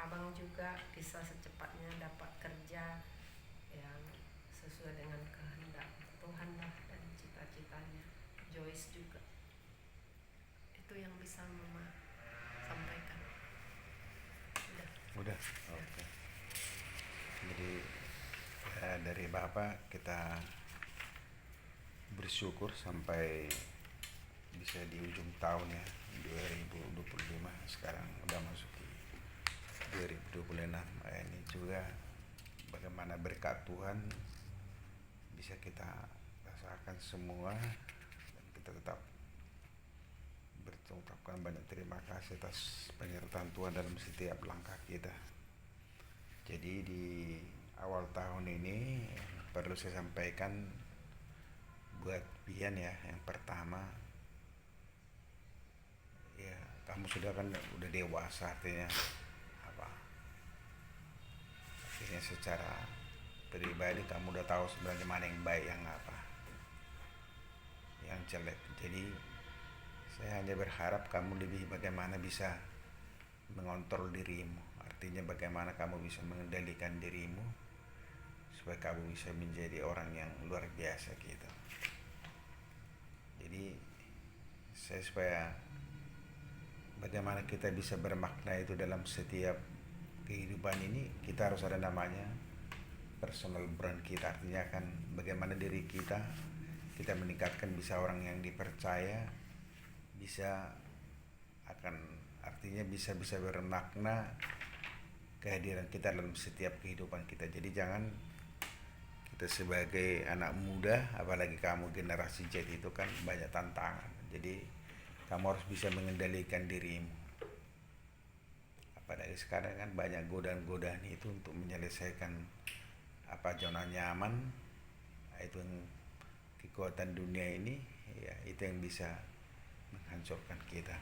abang juga bisa secepatnya dapat kerja yang sesuai dengan kehendak Tuhan lah dan cita-citanya. Joyce juga, itu yang bisa mama sampaikan. Udah. Udah, oke. Jadi dari Bapak kita bersyukur sampai bisa di ujung tahun ya 2025, sekarang udah masuk di 2026. Ini juga bagaimana berkat Tuhan bisa kita rasakan semua, dan kita tetap mengucapkan banyak terima kasih atas penyertaan Tuhan dalam setiap langkah kita. Jadi di awal tahun ini perlu saya sampaikan buat Pian ya, yang pertama ya, kamu sudah kan udah dewasa, artinya apa, artinya secara pribadi kamu udah tahu sebenarnya mana yang baik, yang apa yang jelek. Jadi saya hanya berharap kamu lebih bagaimana bisa mengontrol dirimu, artinya bagaimana kamu bisa mengendalikan dirimu supaya kamu bisa menjadi orang yang luar biasa gitu. Jadi saya supaya bagaimana kita bisa bermakna itu dalam setiap kehidupan ini, kita harus ada namanya personal brand kita, artinya kan bagaimana diri kita meningkatkan, bisa orang yang dipercaya, bisa akan, artinya bisa bermakna kehadiran kita dalam setiap kehidupan kita. Jadi jangan, kita sebagai anak muda, apalagi kamu generasi Z, itu kan banyak tantangan. Jadi kamu harus bisa mengendalikan dirimu. Apalagi sekarang kan banyak godaan-godaan itu untuk menyelesaikan zona nyaman. Itu yang kekuatan dunia ini ya, itu yang bisa menghancurkan kita.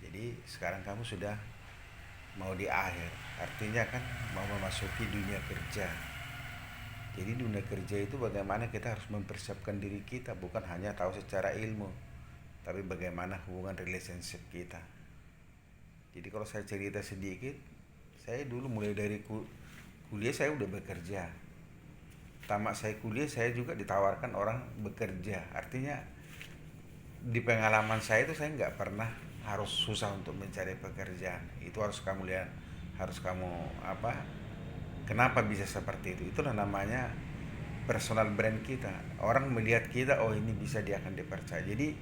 Jadi sekarang kamu sudah mau di akhir, artinya kan mau memasuki dunia kerja. Jadi dunia kerja itu bagaimana kita harus mempersiapkan diri kita, bukan hanya tahu secara ilmu, tapi bagaimana hubungan relationship kita. Jadi kalau saya cerita sedikit, saya dulu mulai dari kuliah saya udah bekerja. Tamat saya kuliah, saya juga ditawarkan orang bekerja. Artinya di pengalaman saya itu saya nggak pernah harus susah untuk mencari pekerjaan. Itu harus kamu lihat, harus kamu kenapa bisa seperti itu. Itulah namanya personal brand kita. Orang melihat kita, oh ini bisa, dia akan dipercaya. Jadi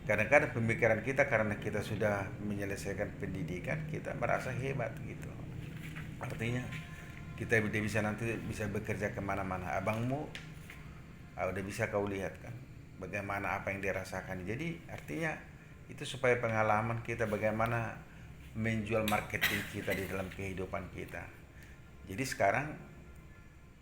kadang-kadang pemikiran kita, karena kita sudah menyelesaikan pendidikan, kita merasa hebat gitu. Artinya kita udah bisa, nanti bisa bekerja kemana-mana. Abangmu udah bisa kau lihat kan bagaimana apa yang dirasakan. Jadi artinya itu supaya pengalaman kita bagaimana menjual marketing kita di dalam kehidupan kita. Jadi sekarang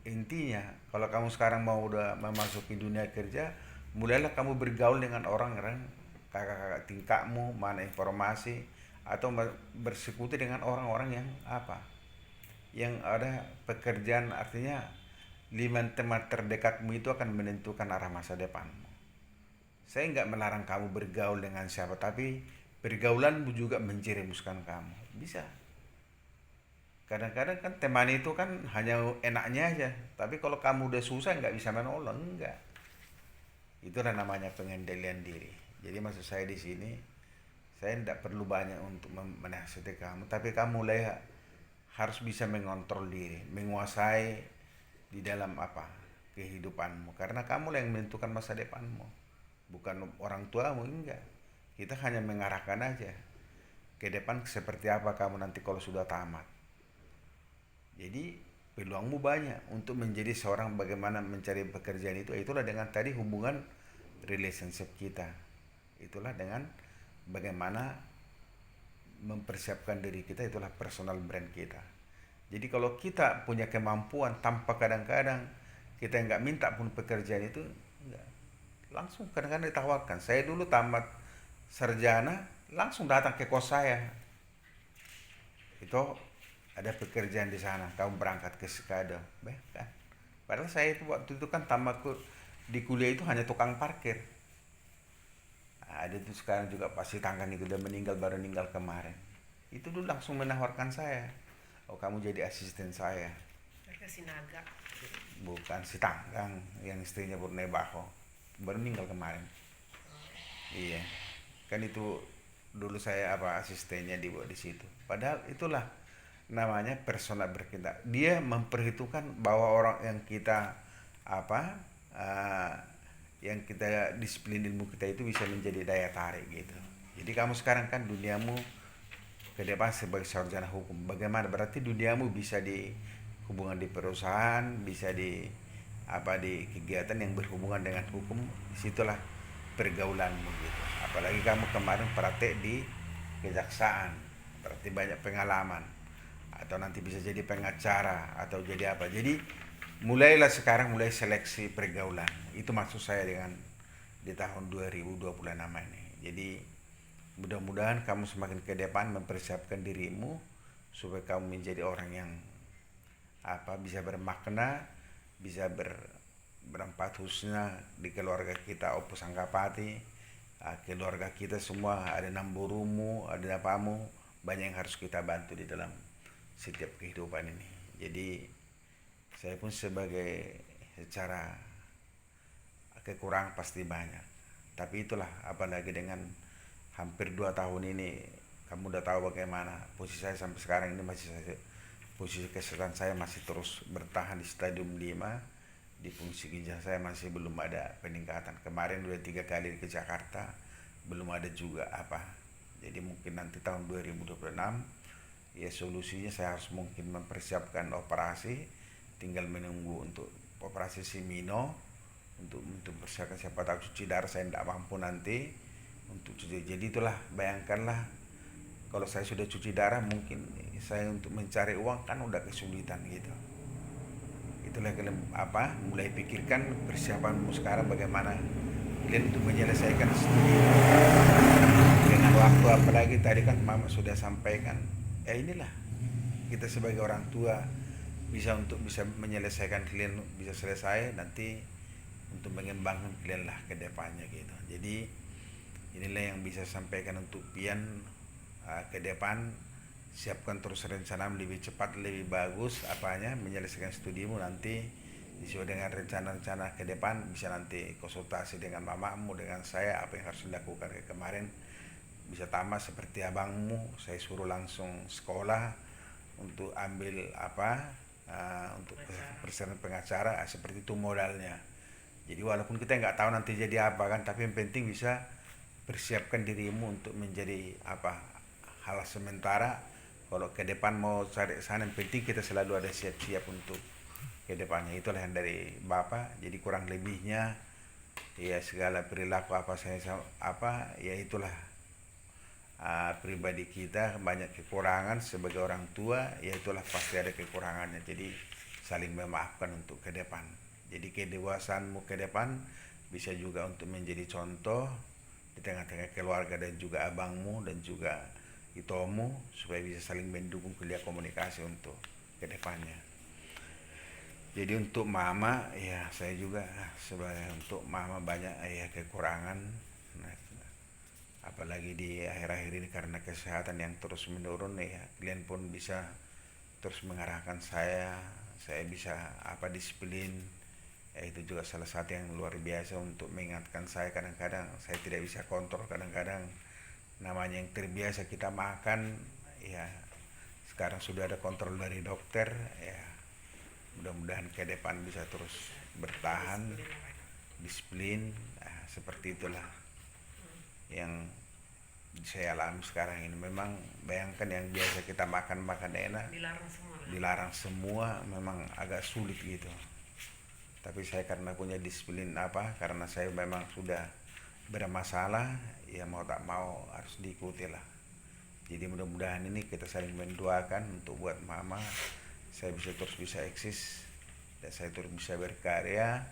intinya, kalau kamu sekarang mau udah memasuki dunia kerja, mulailah kamu bergaul dengan orang-orang kakak-kakak tingkatmu, mana informasi, atau bersekutu dengan orang-orang yang yang ada pekerjaan. Artinya 5 teman terdekatmu itu akan menentukan arah masa depanmu. Saya nggak melarang kamu bergaul dengan siapa, tapi pergaulanmu juga menjerumuskan kamu. Bisa. Kadang-kadang kan teman itu kan hanya enaknya aja, tapi kalau kamu udah susah nggak bisa menolong, enggak. Itulah namanya pengendalian diri. Jadi maksud saya di sini, saya tidak perlu banyak untuk menasihati kamu, tapi kamu mulai harus bisa mengontrol diri, menguasai di dalam kehidupanmu, karena kamu yang menentukan masa depanmu, bukan orang tuamu. Enggak, kita hanya mengarahkan aja ke depan seperti apa kamu nanti kalau sudah tamat. Jadi peluangmu banyak untuk menjadi seorang, bagaimana mencari pekerjaan itulah dengan tadi hubungan relationship kita, itulah dengan bagaimana mempersiapkan diri kita, itulah personal brand kita. Jadi kalau kita punya kemampuan tanpa kadang-kadang kita nggak minta pun pekerjaan itu, enggak, langsung kadang-kadang ditawarkan. Saya dulu tamat sarjana langsung datang ke kos saya, itu ada pekerjaan di sana, kamu berangkat ke Sekado, kan. Padahal saya itu waktu itu kan tamat di kuliah itu hanya tukang parkir. Ada tuh sekarang juga pasti tanggan itu udah meninggal, baru meninggal kemarin. Itu dulu langsung menawarkan saya, oh kamu jadi asisten saya. Mereka Sinaga. Bukan si Tanggang yang istrinya Purnai Baho, baru meninggal kemarin. Iya, kan itu dulu saya asistennya di situ. Padahal itulah namanya personal berkinta. Dia memperhitungkan bahwa orang yang kita apa eh, yang kita disiplin ilmu kita itu bisa menjadi daya tarik gitu. Jadi kamu sekarang kan duniamu ke depan sebagai sarjana hukum. Bagaimana berarti duniamu bisa di hubungan di perusahaan, bisa di kegiatan yang berhubungan dengan hukum. Disitulah pergaulanmu gitu. Apalagi kamu kemarin praktek di kejaksaan, berarti banyak pengalaman. Atau nanti bisa jadi pengacara atau jadi apa. Jadi mulai seleksi pergaulan. Itu maksud saya dengan di tahun 2026 ini. Jadi mudah-mudahan kamu semakin ke depan mempersiapkan dirimu supaya kamu menjadi orang yang bisa bermakna, bisa berempat husna di keluarga kita. Opus Anggapati, keluarga kita semua ada namburumu, ada apamu, banyak yang harus kita bantu di dalam setiap kehidupan ini. Jadi saya pun sebagai secara kekurangan pasti banyak, tapi itulah apalagi dengan hampir 2 tahun ini kamu udah tahu bagaimana posisi saya sampai sekarang ini. Posisi kesehatan saya masih terus bertahan di stadium 5. Di fungsi ginjal saya masih belum ada peningkatan. Kemarin udah 3 kali ke Jakarta, belum ada juga jadi mungkin nanti tahun 2026 ya solusinya saya harus mungkin mempersiapkan operasi, tinggal menunggu untuk operasi Simino untuk persiapkan. Siapa tahu cuci darah saya tidak mampu nanti untuk cuci. Jadi itulah, bayangkanlah kalau saya sudah cuci darah, mungkin saya untuk mencari uang kan udah kesulitan gitu. Itulah mulai pikirkan persiapanmu sekarang bagaimana kalian untuk menyelesaikan studi dengan waktu. Apalagi tadi kan Mama sudah sampaikan, ya inilah kita sebagai orang tua bisa menyelesaikan kalian, bisa selesai nanti untuk mengembangkan kalian lah ke depannya gitu. Jadi inilah yang bisa sampaikan untuk pian ke depan. Siapkan terus rencana lebih cepat, lebih bagus menyelesaikan studimu nanti sesuai dengan rencana-rencana ke depan. Bisa nanti konsultasi dengan mamamu, dengan saya, apa yang harus dilakukan. Kayak kemarin bisa tambah seperti abangmu, saya suruh langsung sekolah untuk ambil untuk persyaratan pengacara, seperti itu modalnya. Jadi walaupun kita nggak tahu nanti jadi apa kan, tapi yang penting bisa persiapkan dirimu untuk menjadi hal sementara. Kalau ke depan mau cari sana, yang penting kita selalu ada siap-siap untuk ke depannya. Itulah yang dari Bapak. Jadi kurang lebihnya ya segala perilaku ya itulah pribadi kita banyak kekurangan sebagai orang tua, ya itulah pasti ada kekurangannya. Jadi saling memaafkan untuk ke depan. Jadi kedewasaanmu ke depan bisa juga untuk menjadi contoh di tengah-tengah keluarga dan juga abangmu dan juga itomu, supaya bisa saling mendukung kuliah komunikasi untuk kedepannya. Jadi untuk Mama, ya saya juga sebagai untuk Mama banyak kekurangan, apalagi di akhir-akhir ini karena kesehatan yang terus menurun. Ya kalian pun bisa terus mengarahkan saya bisa disiplin. Ya itu juga salah satu yang luar biasa untuk mengingatkan saya. Kadang-kadang saya tidak bisa kontrol, kadang-kadang namanya yang terbiasa kita makan, ya sekarang sudah ada kontrol dari dokter. Ya mudah-mudahan ke depan bisa terus bertahan disiplin. Seperti itulah yang saya alami sekarang ini. Memang bayangkan yang biasa kita makan enak dilarang semua, memang agak sulit gitu. Tapi saya karena punya disiplin karena saya memang sudah bermasalah, ya mau tak mau harus diikuti lah. Jadi mudah-mudahan ini kita saling mendoakan untuk buat Mama saya bisa eksis dan saya terus bisa berkarya,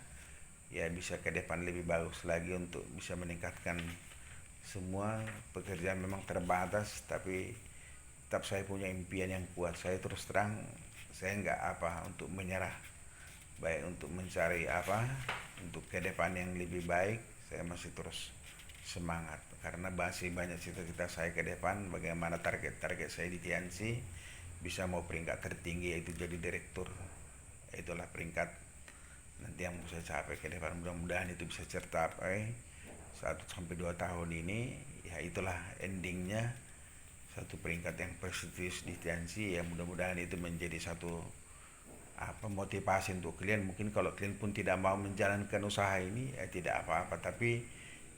ya bisa ke depan lebih bagus lagi untuk bisa meningkatkan semua. Pekerjaan memang terbatas, tapi tetap saya punya impian yang kuat. Saya terus terang, saya nggak untuk menyerah, baik untuk mencari untuk ke depan yang lebih baik. Saya masih terus semangat karena masih banyak cita-cita saya ke depan. Bagaimana target-target saya di TNC bisa mau peringkat tertinggi yaitu jadi direktur. Itulah peringkat nanti yang mau saya capai ke depan, mudah-mudahan itu bisa tercapai 1 sampai 2 tahun ini. Ya itulah endingnya, satu peringkat yang prestisius di Tiansi. Ya mudah-mudahan itu menjadi satu motivasi untuk kalian. Mungkin kalau kalian pun tidak mau menjalankan usaha ini, ya tidak apa-apa, tapi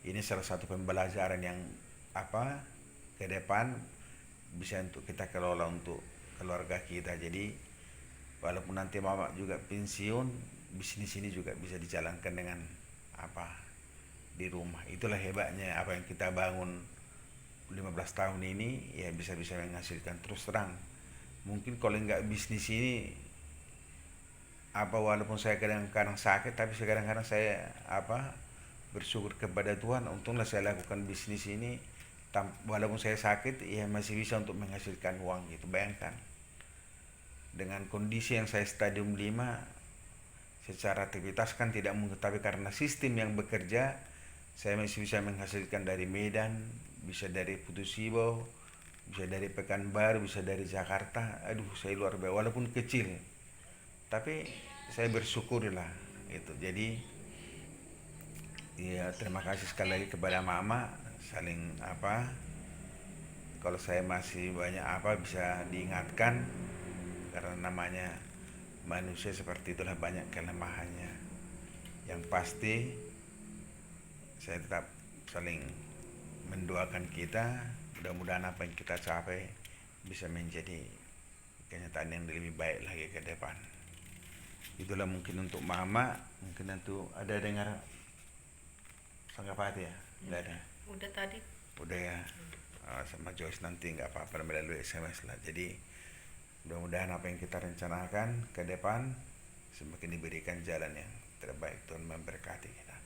ini salah satu pembelajaran yang ke depan bisa untuk kita kelola untuk keluarga kita. Jadi walaupun nanti mama juga pensiun, bisnis ini juga bisa dijalankan dengan di rumah. Itulah hebatnya apa yang kita bangun 15 tahun ini, ya bisa-bisa menghasilkan. Terus terang, mungkin kalau nggak bisnis ini walaupun saya kadang-kadang sakit, tapi kadang-kadang saya bersyukur kepada Tuhan, untunglah saya lakukan bisnis ini walaupun saya sakit, ya masih bisa untuk menghasilkan uang gitu. Bayangkan dengan kondisi yang saya stadium 5, secara aktivitas kan tidak mungkin, tapi karena sistem yang bekerja, saya masih bisa menghasilkan dari Medan, bisa dari Putusibo, bisa dari Pekanbaru, bisa dari Jakarta. Aduh, saya luar biasa, walaupun kecil, tapi saya bersyukurlah itu. Jadi ya terima kasih sekali lagi kepada mama, saling kalau saya masih banyak bisa diingatkan, karena namanya manusia seperti itulah, banyak kelemahannya. Yang pasti saya tetap saling mendoakan kita, mudah-mudahan apa yang kita capai bisa menjadi kenyataan yang lebih baik lagi ke depan. Itulah mungkin untuk mama. Mungkin nanti ada dengar Sanggapati ya? Nggak ada? Udah tadi. Udah ya. Sama Joyce nanti nggak apa-apa melalui SMS lah. Jadi mudah-mudahan apa yang kita rencanakan ke depan semakin diberikan jalan yang terbaik. Tuhan memberkati kita.